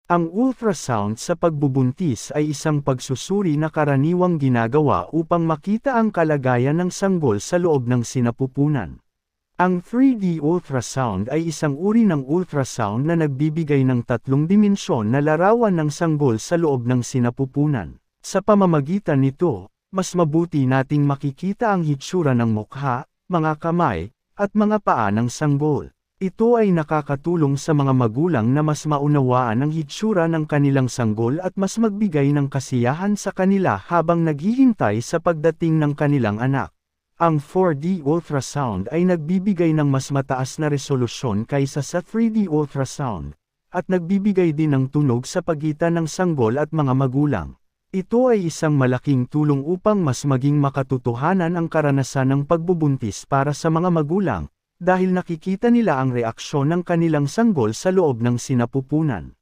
Ang ultrasound sa pagbubuntis ay isang pagsusuri na karaniwang ginagawa upang makita ang kalagayan ng sanggol sa loob ng sinapupunan. Ang 3D ultrasound ay isang uri ng ultrasound na nagbibigay ng tatlong dimensyon na larawan ng sanggol sa loob ng sinapupunan. Sa pamamagitan nito, mas mabuti nating makikita ang hitsura ng mukha, mga kamay, at mga paa ng sanggol. Ito ay nakakatulong sa mga magulang na mas maunawaan ang hitsura ng kanilang sanggol at mas magbigay ng kasiyahan sa kanila habang naghihintay sa pagdating ng kanilang anak. Ang 4D ultrasound ay nagbibigay ng mas mataas na resolusyon kaysa sa 3D ultrasound, at nagbibigay din ng tunog sa pagitan ng sanggol at mga magulang. Ito ay isang malaking tulong upang mas maging makatotohanan ang karanasan ng pagbubuntis para sa mga magulang, dahil nakikita nila ang reaksyon ng kanilang sanggol sa loob ng sinapupunan.